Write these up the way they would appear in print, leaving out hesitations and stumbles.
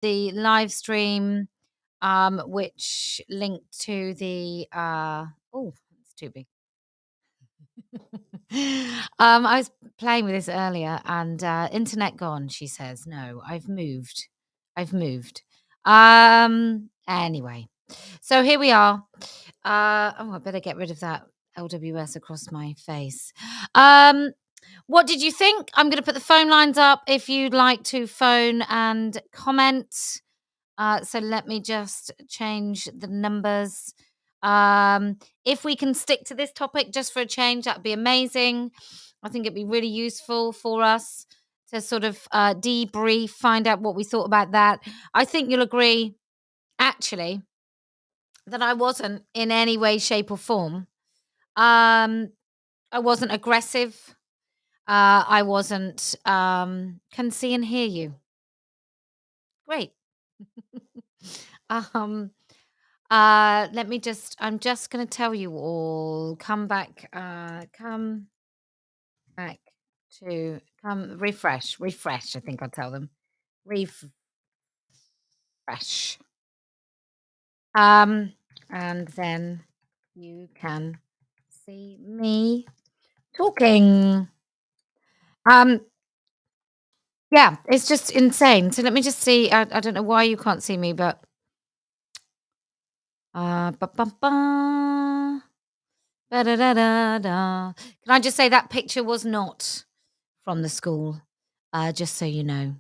the live stream, which linked to the oh, it's too big. I was playing with this earlier and internet gone, she says. No, I've moved. I've moved. Anyway. So here we are. Oh, I better get rid of that LWS across my face. What did you think? I'm going to put the phone lines up if you'd like to phone and comment. So let me just change the numbers. If we can stick to this topic just for a change, that'd be amazing. I think it'd be really useful for us to sort of debrief, find out what we thought about that. I think you'll agree, actually, that I wasn't in any way, shape, or form. I wasn't aggressive. I wasn't. Can see and hear you. Great. um. Let me just. I'm just going to tell you all. Come back. Come back to. Come refresh. Refresh. I think I'll tell them. Refresh. And then you can see me talking. Yeah, it's just insane. So let me just see. I don't know why you can't see me, but ba, ba, ba. Ba-da-da-da-da. Can I just say that picture was not from the school? Just so you know,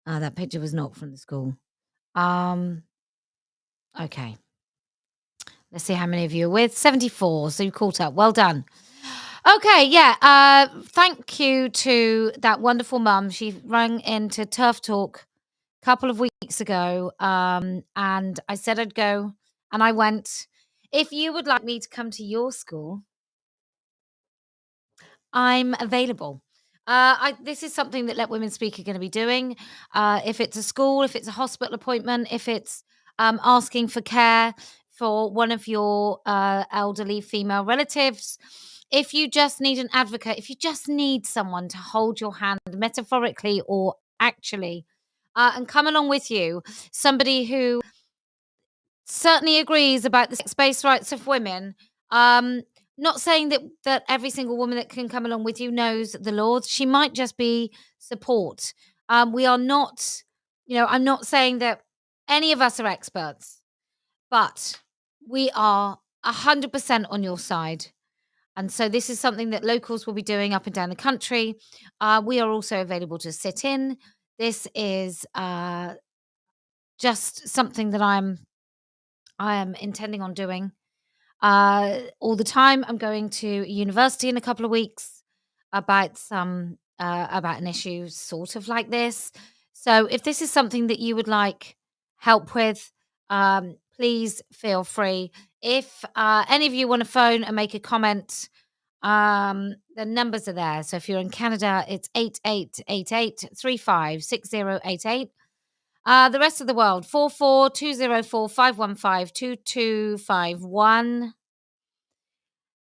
that picture was not from the school. Okay. Let's see how many of you are with. 74. So you caught up. Well done. Okay, yeah. Thank you to that wonderful mum. She rang into Terf Talk a couple of weeks ago, and I said I'd go, and I went. If you would like me to come to your school, I'm available. This is something that Let Women Speak are going to be doing. If it's a school, if it's a hospital appointment, if it's asking for care for one of your elderly female relatives, if you just need an advocate, if you just need someone to hold your hand metaphorically or actually, and come along with you, somebody who certainly agrees about the sex-based rights of women. Not saying that every single woman that can come along with you knows the laws. She might just be support. We are not, I'm not saying that any of us are experts, but we are 100% on your side. And so this is something that locals will be doing up and down the country. We are also available to sit in. This is just something that I am intending on doing all the time. I'm going to university in a couple of weeks about about an issue sort of like this. So if this is something that you would like help with, please feel free. If any of you want to phone and make a comment, the numbers are there. So if you're in Canada, it's 8888 the rest of the world, 442045152251.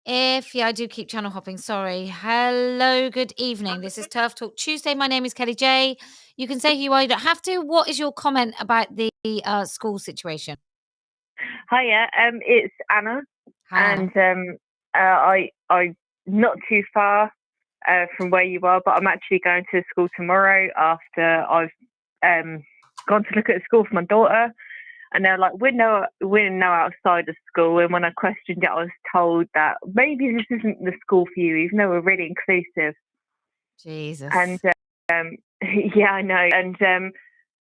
I do keep channel hopping, sorry. Hello, good evening. This is Turf Talk Tuesday. My name is Kellie-Jay. You can say who you are, you don't have to. What is your comment about the school situation? Hiya, it's Anna. Hi, and I'm not too far from where you are, but I'm actually going to school tomorrow after I've gone to look at a school for my daughter. And they're like, we're now outside of school. And when I questioned it, I was told that maybe this isn't the school for you, even though we're really inclusive. Jesus. And yeah, I know. And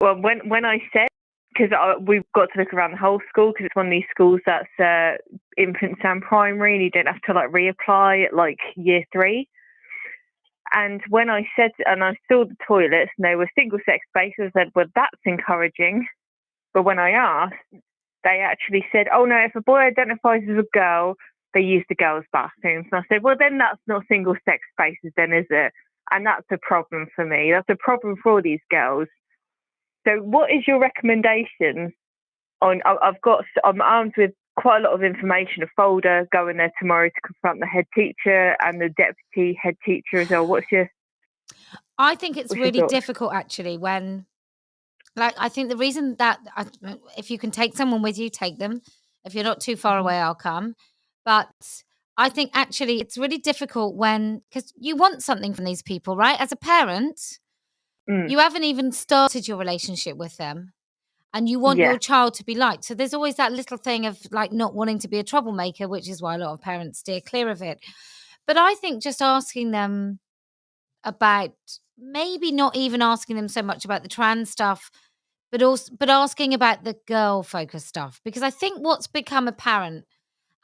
well, when I said, because we've got to look around the whole school, because it's one of these schools that's infants and primary, and you don't have to like reapply at like year 3. And when I said, and I saw the toilets and they were single sex spaces, I said, well, that's encouraging. But when I asked, they actually said, oh no, if a boy identifies as a girl, they use the girls' bathrooms. And I said, well, then that's not single sex spaces then, is it? And that's a problem for me. That's a problem for all these girls. So what is your recommendation on, I'm armed with quite a lot of information, a folder, going there tomorrow to confront the head teacher and the deputy head teacher as well. I think it's really difficult actually when Like, I think the reason that if you can take someone with you, take them. If you're not too far away, I'll come. But I think actually it's really difficult because you want something from these people, right? As a parent, you haven't even started your relationship with them and you want Yeah. your child to be liked. So there's always that little thing of like not wanting to be a troublemaker, which is why a lot of parents steer clear of it. But I think just asking them about, maybe not even asking them so much about the trans stuff, but asking about the girl focused stuff, because I think what's become apparent,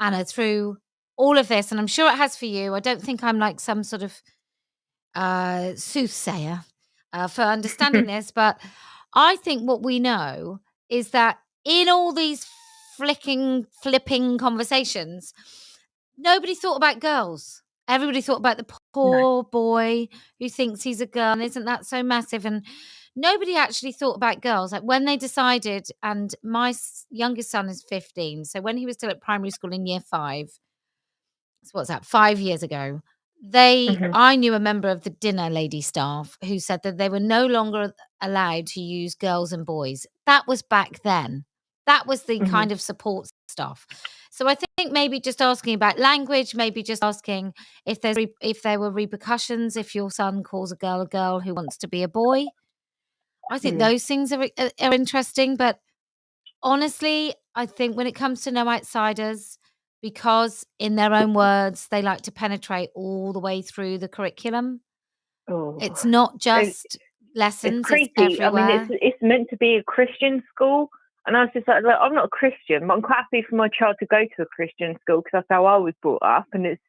Anna, through all of this, and I'm sure it has for you. I don't think I'm like some sort of soothsayer for understanding this, but I think what we know is that in all these flipping conversations, nobody thought about girls. Everybody thought about the poor boy who thinks he's a girl, and isn't that so massive? And nobody actually thought about girls. Like when they decided, and my youngest son is 15, so when he was still at primary school in year 5, so what's that, 5 years ago, I knew a member of the dinner lady staff who said that they were no longer allowed to use girls and boys. That was back then. That was the kind of support stuff. So I think maybe just asking about language, maybe just asking if there were repercussions if your son calls a girl who wants to be a boy. I think those things are interesting. But honestly, I think when it comes to no outsiders, because in their own words, they like to penetrate all the way through the curriculum. It's not just lessons, it's crazy. it's everywhere. I mean, it's meant to be a Christian school. And I was just like, look, I'm not a Christian, but I'm quite happy for my child to go to a Christian school because that's how I was brought up, and it's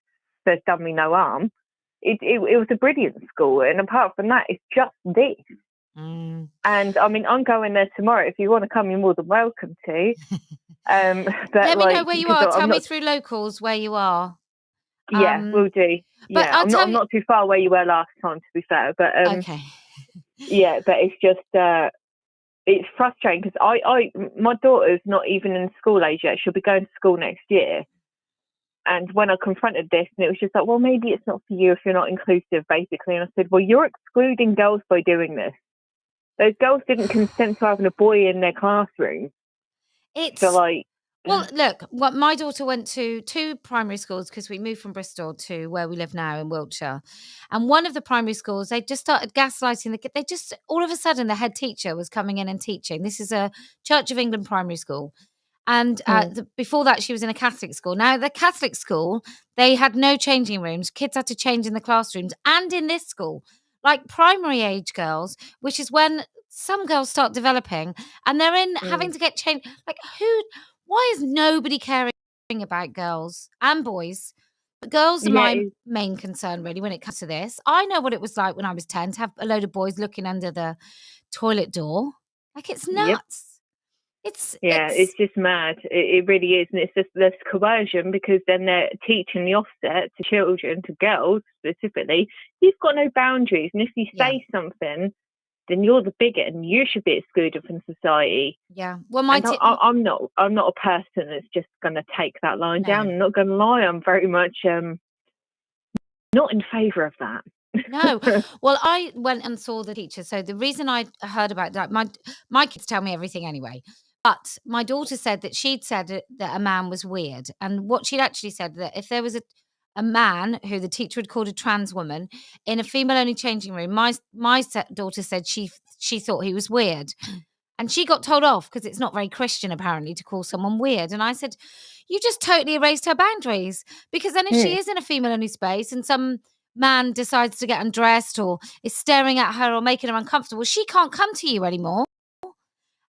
done me no harm. It was a brilliant school, and apart from that, it's just this. And I mean, I'm going there tomorrow. If you want to come, you're more than welcome to. But let me know where you are. Tell me through locals where you are. Yeah, we'll do. But yeah, I'm not too far where you were last time, to be fair. But okay. Yeah, but it's just it's frustrating because my daughter's not even in school age yet. She'll be going to school next year. And when I confronted this, and it was just like, well, maybe it's not for you if you're not inclusive, basically. And I said, well, you're excluding girls by doing this. Those girls didn't consent to having a boy in their classroom. Well, look, my daughter went to 2 primary schools because we moved from Bristol to where we live now in Wiltshire. And one of the primary schools, they just started gaslighting. They just, all of a sudden, the head teacher was coming in and teaching. This is a Church of England primary school. And before that, she was in a Catholic school. Now, the Catholic school, they had no changing rooms. Kids had to change in the classrooms. And in this school, like primary age girls, which is when some girls start developing, and they're in having to get changed. Like, why is nobody caring about girls and boys? But girls are my main concern, really, when it comes to this. I know what it was like when I was 10 to have a load of boys looking under the toilet door. Like, it's nuts. It's just mad. It really is. And it's just this coercion, because then they're teaching the offset to children, to girls specifically. You've got no boundaries. And if you say something, then you're the bigot and you should be excluded from society. Yeah. Well, I'm not a person that's just going to take that line down. I'm not going to lie. I'm very much not in favour of that. No. Well, I went and saw the teacher. So the reason I heard about that, my kids tell me everything anyway. But my daughter said that she'd said that a man was weird. And what she'd actually said, that if there was a man who the teacher had called a trans woman in a female-only changing room, my daughter said she thought he was weird. And she got told off because it's not very Christian, apparently, to call someone weird. And I said, you just totally erased her boundaries. Because then if she is in a female-only space and some man decides to get undressed or is staring at her or making her uncomfortable, she can't come to you anymore.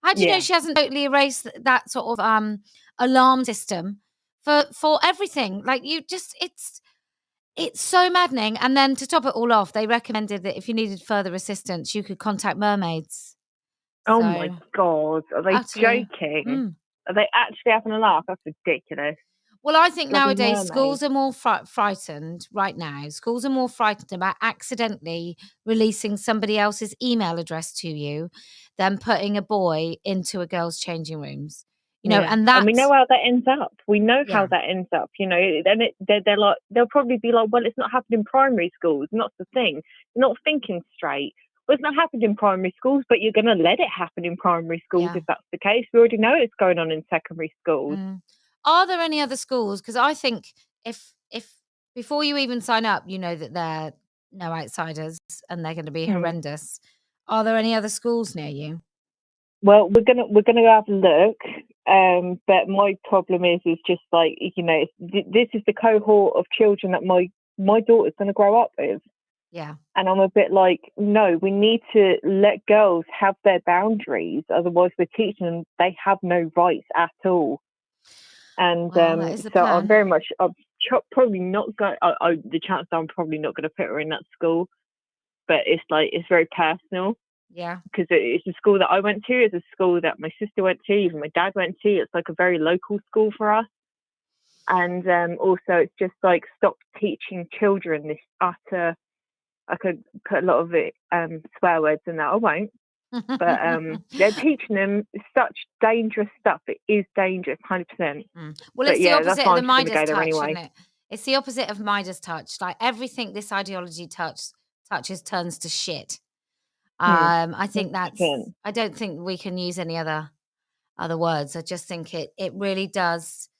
How do you know she hasn't totally erased that sort of alarm system for everything? Like, it's so maddening. And then to top it all off, they recommended that if you needed further assistance, you could contact mermaids. Oh my God. Are they joking? Are they actually having a laugh? That's ridiculous. Well, I think nowadays schools are more frightened right now. Schools are more frightened about accidentally releasing somebody else's email address to you than putting a boy into a girl's changing rooms. You know, and we know how that ends up. We know how that ends up. You know, then they're like, they'll probably be like, well, it's not happening in primary schools. And that's the thing. They're not thinking straight. it's not happened in primary schools, but you're going to let it happen in primary schools if that's the case. We already know it's going on in secondary schools. Are there any other schools? Because I think if before you even sign up, you know that they're no outsiders and they're going to be horrendous. Are there any other schools near you? Well, we're gonna have a look, but my problem is just like, you know, this is the cohort of children that my daughter's going to grow up with. Yeah. And I'm a bit like, no, we need to let girls have their boundaries. Otherwise, we're teaching them they have no rights at all. And so I'm very much, I'm probably not going. The chance I'm probably not going to put her in that school, but it's very personal. Yeah, because it's a school that I went to. It's a school that my sister went to, even my dad went to. It's like a very local school for us. And also, it's just like, stop teaching children this utter. I could put a lot of it swear words in that. I won't. But they're teaching them such dangerous stuff. It is dangerous, 100%. Well, it's the opposite of the Midas touch, anyway. Isn't it? It's the opposite of Midas touch. Like, everything this ideology touches turns to shit. I think that's. I don't think we can use any other words. I just think it really does.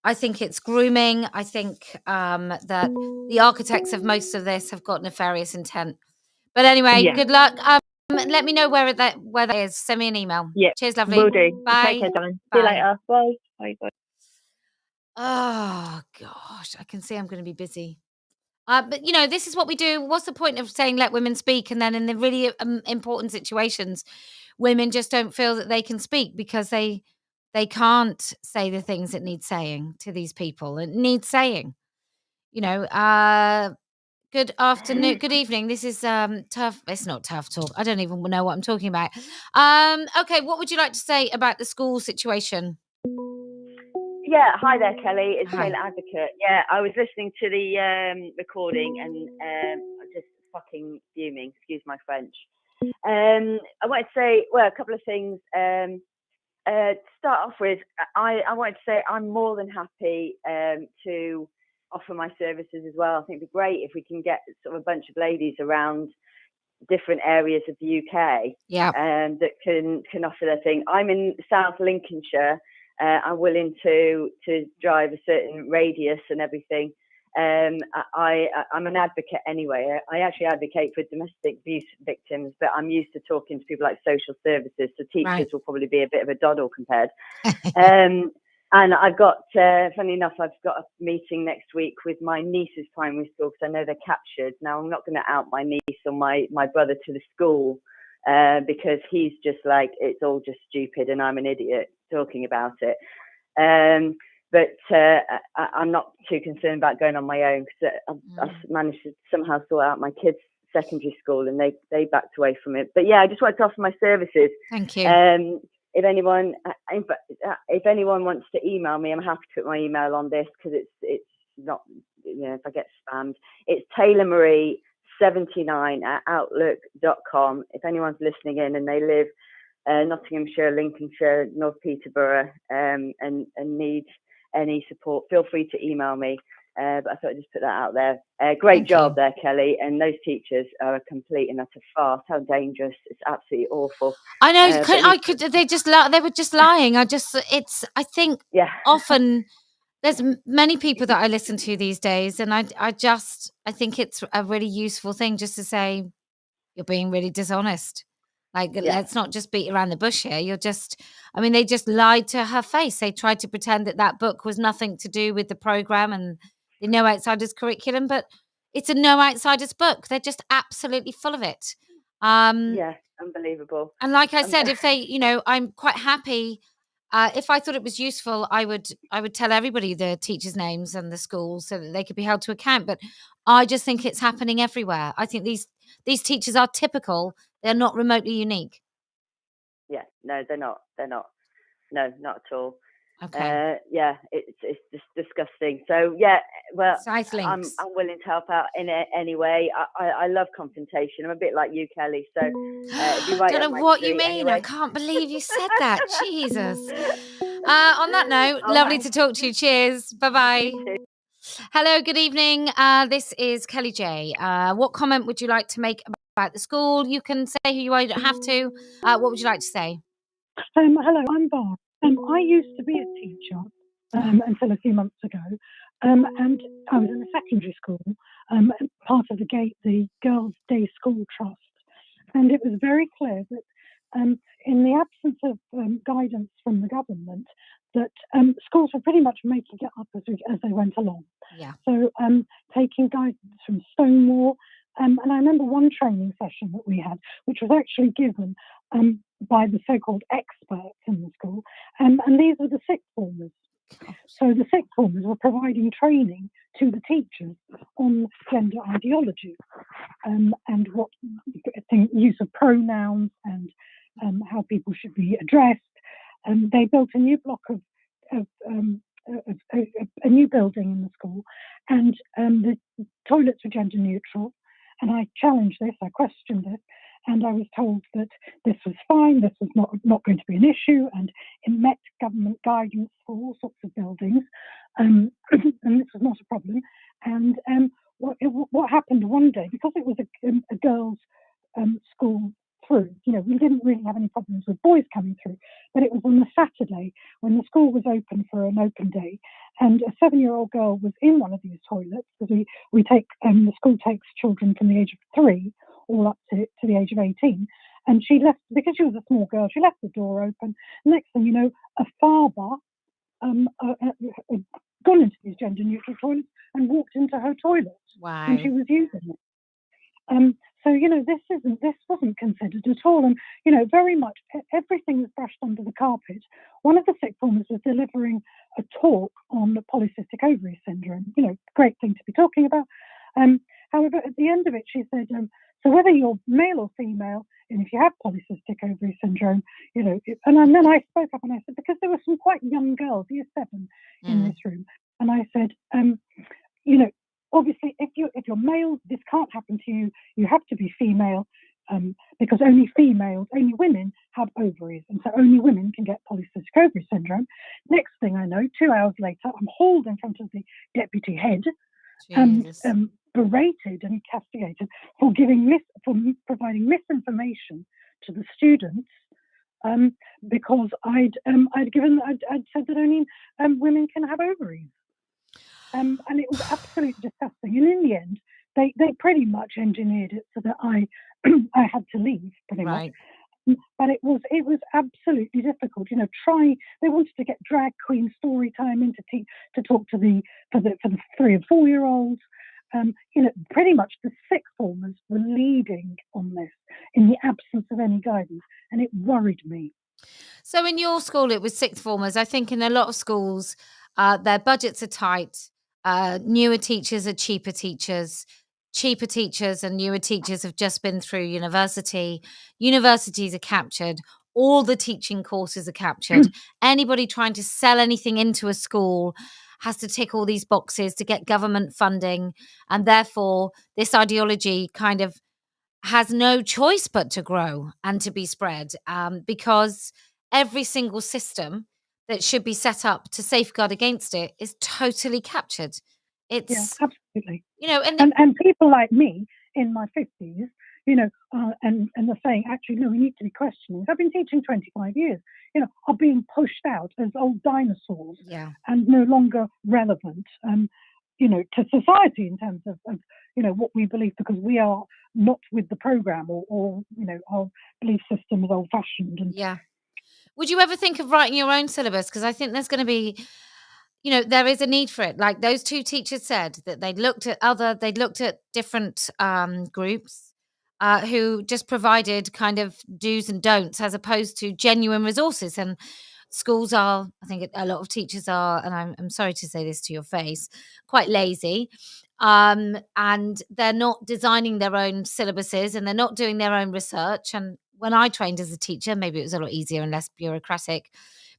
I think it's grooming. I think that the architects of most of this have got nefarious intent. But anyway, good luck. Let me know where that is. Send me an email. Yeah. Cheers, lovely. Will do. Bye. Take care, darling. See you later. Bye. Bye. Bye. Oh gosh, I can see I'm going to be busy. But you know, this is what we do. What's the point of saying let women speak, and then in the really important situations, women just don't feel that they can speak because they can't say the things that need saying to these people. It needs saying. You know, good afternoon, good evening. This is Terf. It's not Terf Talk. I don't even know what I'm talking about. Okay, what would you like to say about the school situation? Yeah, hi there, Kelly. It's Taylor Advocate. Yeah, I was listening to the recording and just fucking fuming. Excuse my French. I wanted to say, well, a couple of things. To start off with, I wanted to say I'm more than happy to offer my services as well. I think it'd be great if we can get sort of a bunch of ladies around different areas of the UK that can offer their thing. I'm in South Lincolnshire. I'm willing to drive a certain radius and everything. I'm an advocate anyway. I actually advocate for domestic abuse victims, but I'm used to talking to people like social services. So teachers will probably be a bit of a doddle compared. And I've got, funny enough, I've got a meeting next week with my niece's primary school because I know they're captured. Now, I'm not going to out my niece or my brother to the school because he's just like, it's all just stupid and I'm an idiot talking about it. But I'm not too concerned about going on my own because I managed to somehow sort out my kids' secondary school and they backed away from it. But yeah, I just wanted to offer my services. Thank you. If anyone wants to email me, I'm happy to put my email on this because it's not, you know, if I get spammed, it's taylormarie79@outlook.com. If anyone's listening in and they live Nottinghamshire, Lincolnshire, North Peterborough, and need any support, feel free to email me. But I thought I'd just put that out there. Great job there, Kelly. And those teachers are a complete and utter farce. How dangerous! It's absolutely awful. I know. They were just lying. I think often there's many people that I listen to these days, and I think it's a really useful thing just to say you're being really dishonest. Like, let's not just beat around the bush here. They just lied to her face. They tried to pretend that book was nothing to do with the program and the No Outsiders curriculum, but it's a No Outsiders book. They're just absolutely full of it. Unbelievable. And like I said, if they, I'm quite happy. If I thought it was useful, I would tell everybody the teachers' names and the schools so that they could be held to account. But I just think it's happening everywhere. I think these teachers are typical. They're not remotely unique. Yeah, no, they're not. No, not at all. Okay. It's just disgusting. So yeah, well, I'm willing to help out in it anyway. I love confrontation. I'm a bit like you, Kelly. So I don't know what you mean. Anyway. I can't believe you said that. Jesus. On that note, lovely to talk to you. Cheers. Bye-bye. Hello, good evening. This is Kellie-Jay. What comment would you like to make about about the school. You can say who you are, you don't have to. What would you like to say? Hello, I'm Barb. I used to be a teacher until a few months ago, and I was in a secondary school, part of the Girls' Day School Trust, and it was very clear that in the absence of guidance from the government, that schools were pretty much making it up as they went along. Yeah. So taking guidance from Stonewall. And I remember one training session that we had, which was actually given by the so-called experts in the school, and these were the sixth formers. So the sixth formers were providing training to the teachers on gender ideology and what use of pronouns and how people should be addressed. They built a new block of a new building in the school, and the toilets were gender neutral. And I challenged this, I questioned it, and I was told that this was fine, this was not going to be an issue, and it met government guidance for all sorts of buildings, and this was not a problem. And what happened one day, because it was a girls' school through, we didn't really have any problems with boys coming through, but it was on the Saturday when the school was open for an open day, and a 7-year-old girl was in one of these toilets, because we take the school takes children from the age of 3 all up to the age of 18, and she left, because she was a small girl, she left the door open. Next thing you know, a father gone into these gender neutral toilets and walked into her toilet. Wow. And she was using it. So this wasn't considered at all, and very much everything was brushed under the carpet. One of the sixth formers was delivering a talk on the polycystic ovary syndrome. Great thing to be talking about. However, at the end of it, she said, so whether you're male or female, and if you have polycystic ovary syndrome, and then I spoke up and I said, because there were some quite young girls, year 7, in this room, and I said, obviously, if you're male, this can't happen to you. You have to be female, because only women have ovaries, and so only women can get polycystic ovary syndrome. Next thing I know, 2 hours later, I'm hauled in front of the deputy head, berated and castigated for providing misinformation to the students, because I'd said that only women can have ovaries. And it was absolutely disgusting. And in the end, they pretty much engineered it so that I had to leave, pretty much. But it was absolutely difficult. They wanted to get drag queen story time in to talk to for the 3 and 4 year olds. Pretty much the sixth formers were leading on this in the absence of any guidance, and it worried me. So in your school, it was sixth formers. I think in a lot of schools, their budgets are tight. Newer teachers are cheaper teachers. Cheaper teachers and newer teachers have just been through university. Universities are captured. All the teaching courses are captured. Anybody trying to sell anything into a school has to tick all these boxes to get government funding. And therefore, this ideology kind of has no choice but to grow and to be spread, because every single system that should be set up to safeguard against it is totally captured. It's absolutely, and people like me in my 50s, and they're saying, actually, no, we need to be questioning. I've been teaching 25 years, are being pushed out as old dinosaurs, and no longer relevant, to society in terms of what we believe, because we are not with the program, or our belief system is old fashioned. And would you ever think of writing your own syllabus? Because I think there's going to be, there is a need for it. Like those two teachers said that they'd looked at different groups who just provided kind of do's and don'ts as opposed to genuine resources. And schools are, I think a lot of teachers are, and I'm sorry to say this to your face, quite lazy. And they're not designing their own syllabuses, and they're not doing their own research. And when I trained as a teacher, maybe it was a lot easier and less bureaucratic,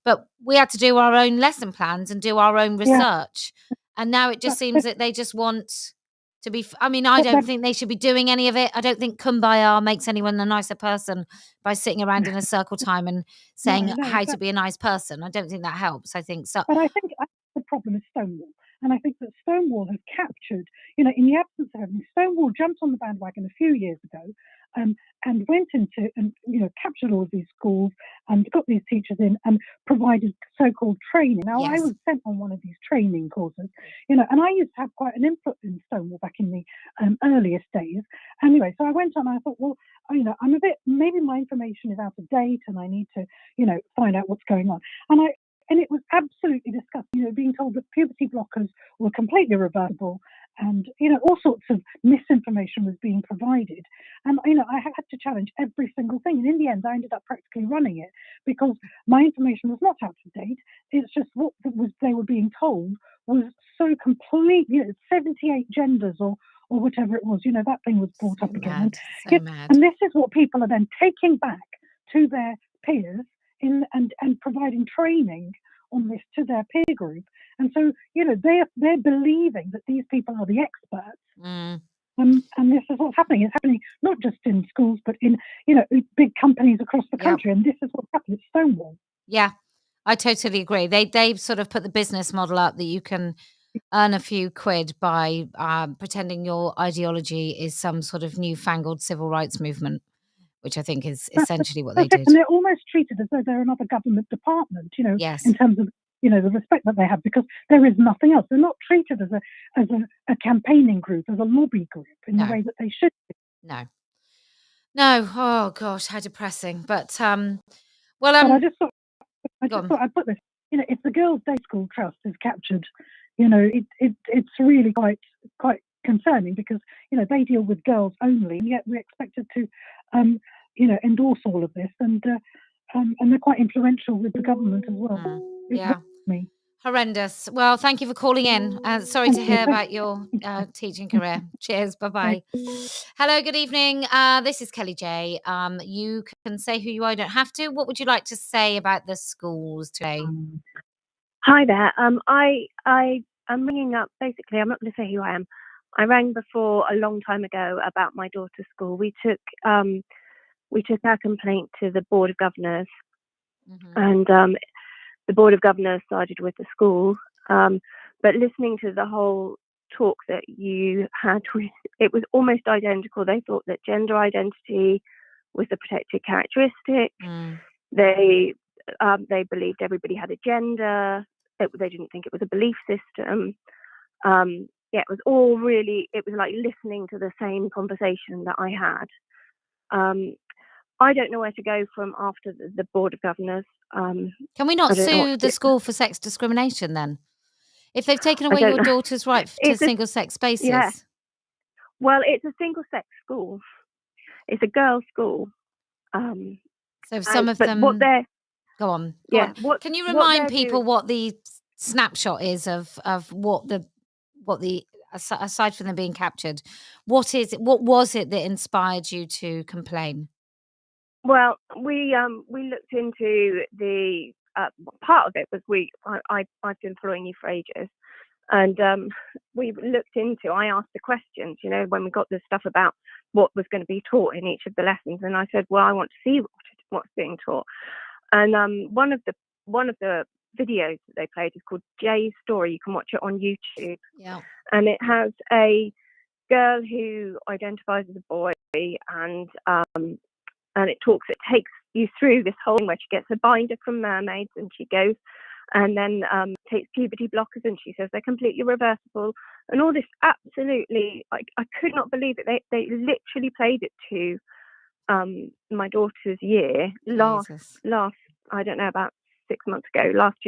but we had to do our own lesson plans and do our own research. And now it just seems that they just want to be, I don't think they should be doing any of it. I don't think Kumbaya makes anyone a nicer person by sitting around in a circle time and saying how to be a nice person. I don't think that helps. I think so. But I think the problem is Stonewall. And I think that Stonewall has captured, in the absence of having Stonewall jumped on the bandwagon a few years ago, and went into and captured all of these schools and got these teachers in and provided so-called training. Now, I was sent on one of these training courses, and I used to have quite an input in Stonewall back in the earliest days. Anyway, so I went on and I thought, well, I'm a bit, maybe my information is out of date and I need to, find out what's going on. And it was absolutely disgusting, being told that puberty blockers were completely reversible and, all sorts of misinformation was being provided. And, I had to challenge every single thing. And in the end, I ended up practically running it because my information was not out of date. It's just what they were being told was so complete, 78 genders or whatever it was, that thing was brought up again. Mad. And this is what people are then taking back to their peers and providing training on this to their peer group. And so, they're believing that these people are the experts. And this is what's happening. It's happening not just in schools, but in, big companies across the country. And this is what's happening at Stonewall. Yeah, I totally agree. They've sort of put the business model up that you can earn a few quid by pretending your ideology is some sort of newfangled civil rights movement, which I think is essentially what they did. And they're almost treated as though they're another government department, in terms of, the respect that they have, because there is nothing else. They're not treated as a campaigning group, as a lobby group in the way that they should be. No. Oh gosh, how depressing. But I just thought I'd put this. If the Girls' Day School Trust is captured, it's really quite concerning because they deal with girls only, and yet we're expected to endorse all of this, and they're quite influential with the government as well. Horrendous. Well, thank you for calling in. Sorry to hear about your teaching career. Cheers. Bye-bye. Hello, good evening. This is Kellie-Jay. You can say who you are. You don't have to. What would you like to say about the schools today? Hi there. I'm ringing up. Basically, I'm not going to say who I am. I rang before a long time ago about my daughter's school. We took our complaint to the Board of Governors, and the Board of Governors sided with the school. But listening to the whole talk that you had, it was almost identical. They thought that gender identity was a protected characteristic. They believed everybody had a gender. They didn't think it was a belief system. It was all really, it was like listening to the same conversation that I had. I don't know where to go from after the Board of Governors. Can we not sue the school for sex discrimination then? If they've taken away your daughter's right to single-sex spaces? Yeah. Well, it's a single-sex school. It's a girls' school. So some of them... Go on. Yeah. Can you remind people what the snapshot is of what the aside from them being captured, what was it that inspired you to complain? Well, we looked into the part of it was I've been following you for ages, and we looked into. I asked the questions, when we got the stuff about what was going to be taught in each of the lessons, and I said, well, I want to see what's being taught. And one of the videos that they played is called Jay's Story. You can watch it on YouTube. Yeah. And it has a girl who identifies as a boy, and it takes you through this whole thing where she gets a binder from Mermaids, and she goes and then takes puberty blockers, and she says they're completely reversible, and all this absolutely, I could not believe it. They literally played it to my daughter's year last I don't know, about 6 months ago, last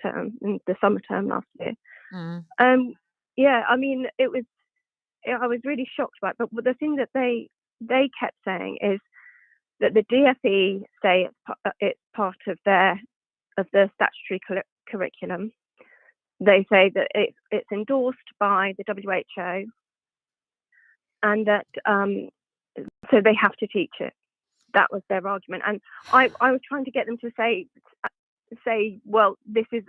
term, in the summer term last year. I mean, I was really shocked by it, but the thing that they kept saying is that the DfE say it's part of the statutory curriculum. They say that it's endorsed by the WHO, and that so they have to teach it. That was their argument, and I was trying to get them to say, well, this is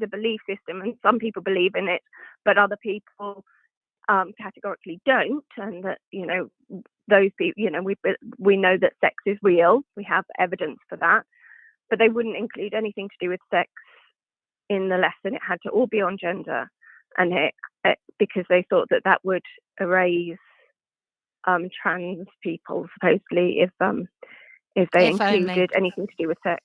a belief system, and some people believe in it, but other people categorically don't, and that those people, we know that sex is real. We have evidence for that, but they wouldn't include anything to do with sex in the lesson. It had to all be on gender, and because they thought that would erase trans people, supposedly, if they If only. included anything to do with sex.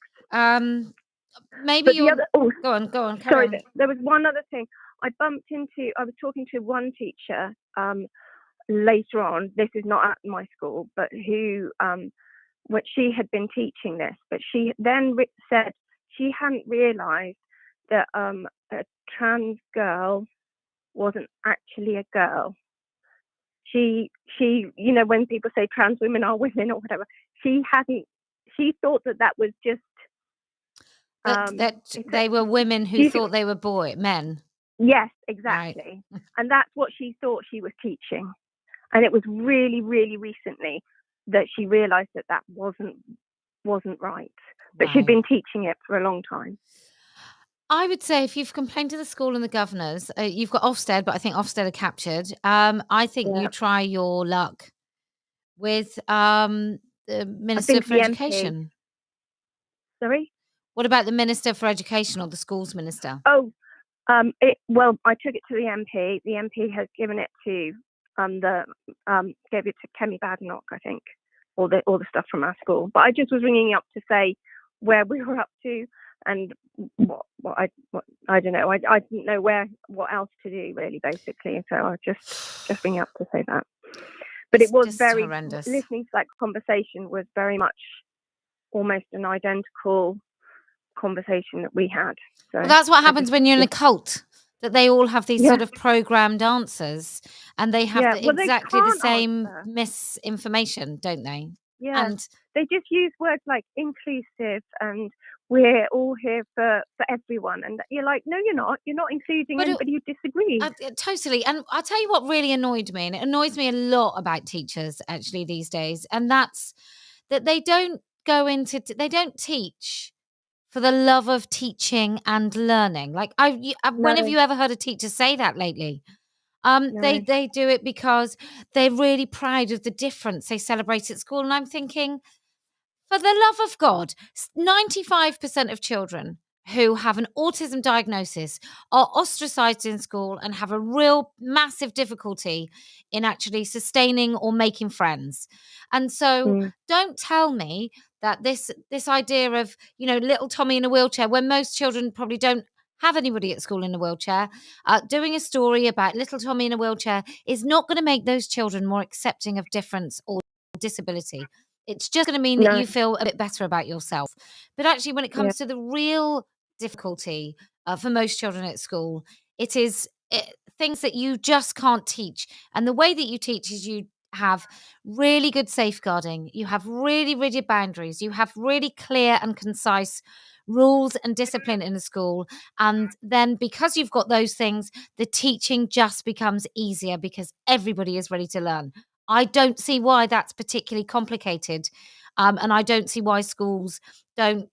Maybe But the you're. other, Go on. Carry sorry, on. there was one other thing. I was talking to one teacher later on. This is not at my school, but who, what she had been teaching this, but she then said she hadn't realised that a trans girl wasn't actually a girl. She, when people say trans women are women or whatever, she thought that was just that they were women who thought they were men. Yes, exactly. Right. And that's what she thought she was teaching. And it was really, really recently that she realised that wasn't right. But she'd been teaching it for a long time. I would say if you've complained to the school and the governors, you've got Ofsted, but I think Ofsted are captured. I think you try your luck with the Minister for Education. MP. Sorry? What about the Minister for Education or the schools minister? Oh, I took it to the MP. The MP has given it to gave it to Kemi Badenoch, I think, all the stuff from our school. But I just was ringing up to say where we were up to and what I don't know. I didn't know what else to do really, basically. So I just ringing up to say that. But it was very horrendous. Listening to that conversation was very much almost an identical conversation that we had. So well, that's what happens when you're in a cult. That they all have these sort of programmed answers, and they have exactly the same misinformation, don't they? Yeah, and they just use words like inclusive and we're all here for everyone, and you're like, no, you're not. You're not including anybody who disagrees. Totally. And I'll tell you what really annoyed me, and it annoys me a lot about teachers actually these days, and that's that they don't they don't teach for the love of teaching and learning. Like, when have you ever heard a teacher say that lately? They do it because they're really proud of the difference they celebrate at school. And I'm thinking, for the love of God, 95% of children who have an autism diagnosis are ostracized in school and have a real massive difficulty in actually sustaining or making friends. And so don't tell me that this idea of, little Tommy in a wheelchair, when most children probably don't have anybody at school in a wheelchair, doing a story about little Tommy in a wheelchair is not going to make those children more accepting of difference or disability. It's just going to mean that you feel a bit better about yourself. But actually, when it comes to the real difficulty for most children at school, it is things that you just can't teach. And the way that you teach is you have really good safeguarding. You have really rigid boundaries. You have really clear and concise rules and discipline in the school. And then because you've got those things, the teaching just becomes easier because everybody is ready to learn. I don't see why that's particularly complicated. And I don't see why schools don't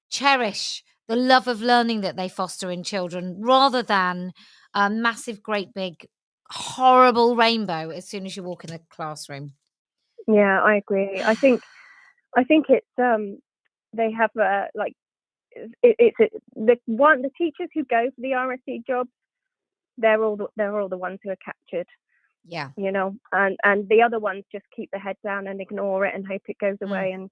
cherish the love of learning that they foster in children rather than a massive, great, big, horrible rainbow as soon as you walk in a classroom. Yeah, I agree. I think it's they have the teachers who go for the RSE jobs, they're all the ones who are captured. Yeah. And the other ones just keep their head down and ignore it and hope it goes away and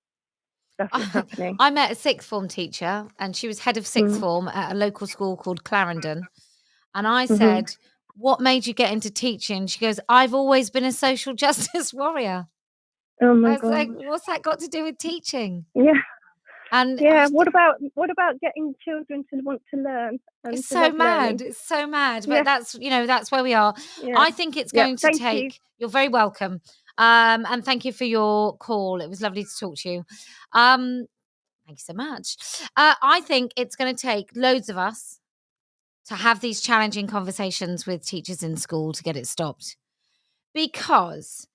that's what's happening. I met a sixth form teacher and she was head of sixth form at a local school called Clarendon. And I said, what made you get into teaching? She goes, I've always been a social justice warrior. Oh my God. God. Like, what's that got to do with teaching? Yeah. And what about getting children to want to learn? It's so mad. It's so mad. But that's where we are. Yeah. I think it's going to take. You're very welcome. And thank you for your call. It was lovely to talk to you. Thank you so much. I think it's going to take loads of us to have these challenging conversations with teachers in school to get it stopped. Because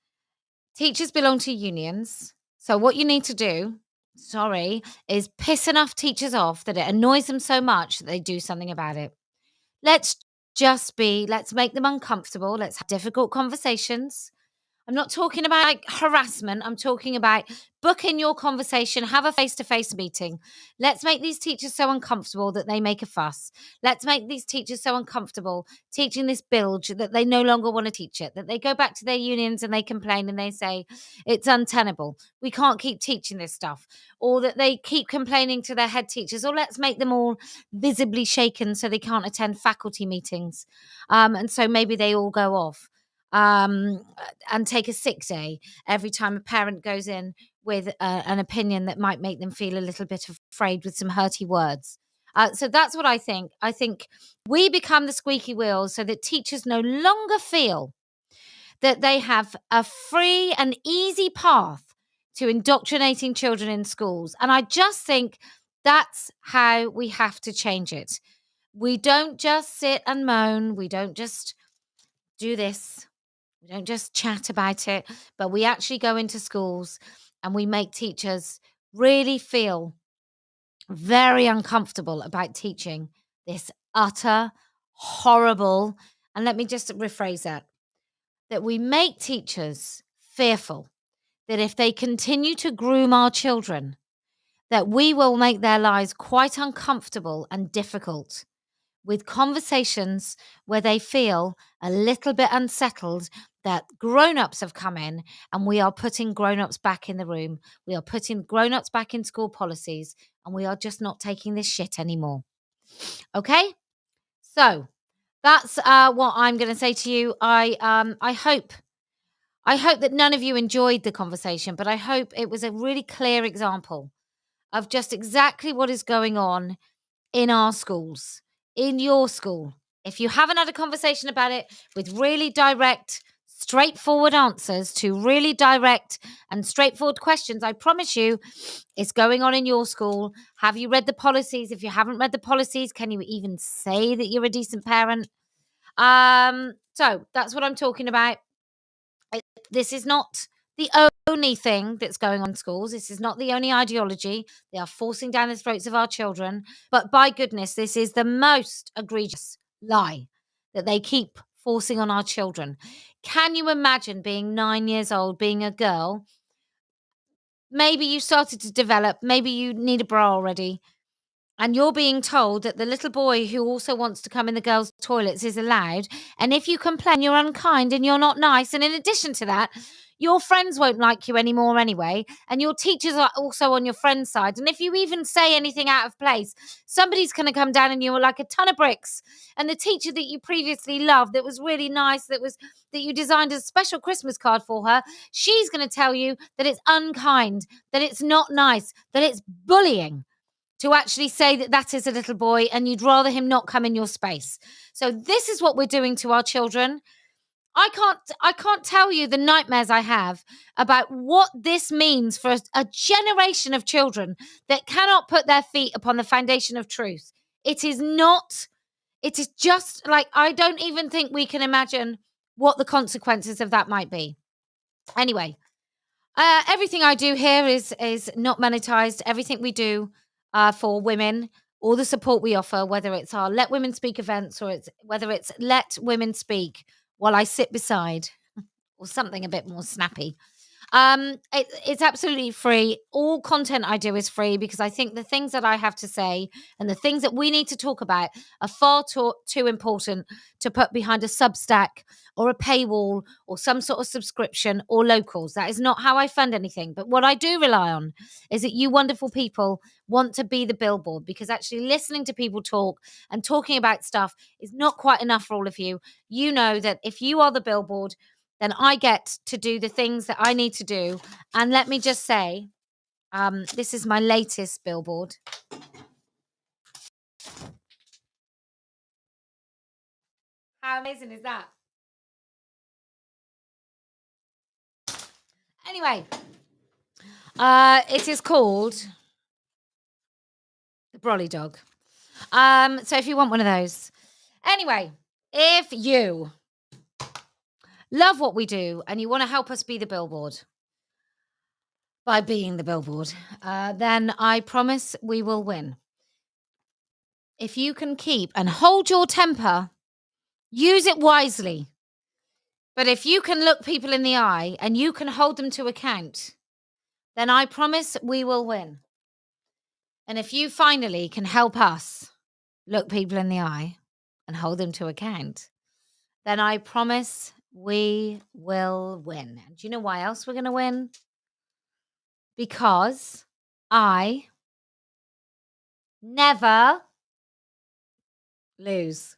teachers belong to unions. So what you need to do, is piss enough teachers off that it annoys them so much that they do something about it. Let's make them uncomfortable. Let's have difficult conversations. I'm not talking about like harassment. I'm talking about book in your conversation, have a face-to-face meeting. Let's make these teachers so uncomfortable that they make a fuss. Let's make these teachers so uncomfortable teaching this bilge that they no longer want to teach it, that they go back to their unions and they complain and they say it's untenable. We can't keep teaching this stuff. Or that they keep complaining to their head teachers. Or let's make them all visibly shaken so they can't attend faculty meetings. And so maybe they all go off and take a sick day every time a parent goes in with an opinion that might make them feel a little bit afraid with some hurty words. So that's what I think. I think we become the squeaky wheel so that teachers no longer feel that they have a free and easy path to indoctrinating children in schools. And I just think that's how we have to change it. We don't just sit and moan. We don't just do this. We don't just chat about it, but we actually go into schools and we make teachers really feel very uncomfortable about teaching this utter, horrible, and let me just rephrase that we make teachers fearful that if they continue to groom our children, that we will make their lives quite uncomfortable and difficult with conversations where they feel a little bit unsettled that grown-ups have come in and we are putting grown-ups back in the room. We are putting grown-ups back in school policies and we are just not taking this shit anymore. Okay? So that's what I'm going to say to you. I hope that none of you enjoyed the conversation, but I hope it was a really clear example of just exactly what is going on in our schools, in your school. If you haven't had a conversation about it with really direct, straightforward answers to really direct and straightforward questions, I promise you it's going on in your school. Have you read the policies? If you haven't read the policies, can you even say that you're a decent parent? So that's what I'm talking about. This is not the only thing that's going on in schools. This is not the only ideology. They are forcing down the throats of our children. But by goodness, this is the most egregious lie that they keep forcing on our children. Can you imagine being 9 years old, being a girl? Maybe you started to develop, maybe you need a bra already. And you're being told that the little boy who also wants to come in the girls' toilets is allowed. And if you complain, you're unkind and you're not nice. And in addition to that, your friends won't like you anymore anyway. And your teachers are also on your friend's side. And if you even say anything out of place, somebody's going to come down and you're like a ton of bricks. And the teacher that you previously loved, that was really nice, that you designed a special Christmas card for her, she's going to tell you that it's unkind, that it's not nice, that it's bullying to actually say that that is a little boy and you'd rather him not come in your space. So this is what we're doing to our children. I can't tell you the nightmares I have about what this means for a generation of children that cannot put their feet upon the foundation of truth. It is just like, I don't even think we can imagine what the consequences of that might be. Anyway, everything I do here is not monetized. Everything we do for women, all the support we offer, whether it's our Let Women Speak events or whether it's Let Women Speak while I sit beside, or something a bit more snappy. It's absolutely free. All content I do is free because I think the things that I have to say and the things that we need to talk about are far too important to put behind a Substack or a paywall or some sort of subscription or locals. That is not how I fund anything. But what I do rely on is that you wonderful people want to be the billboard, because actually listening to people talk and talking about stuff is not quite enough for all of you. You know that if you are the billboard, then I get to do the things that I need to do. And let me just say, this is my latest billboard. How amazing is that? Anyway, it is called the Brolly Dog. So if you want one of those. Anyway, if you love what we do and you want to help us be the billboard by being the billboard, then I promise we will win. If you can keep and hold your temper, use it wisely. But if you can look people in the eye and you can hold them to account, then I promise we will win. And if you finally can help us look people in the eye and hold them to account, then I promise we will win. And do you know why else we're going to win? Because I never lose.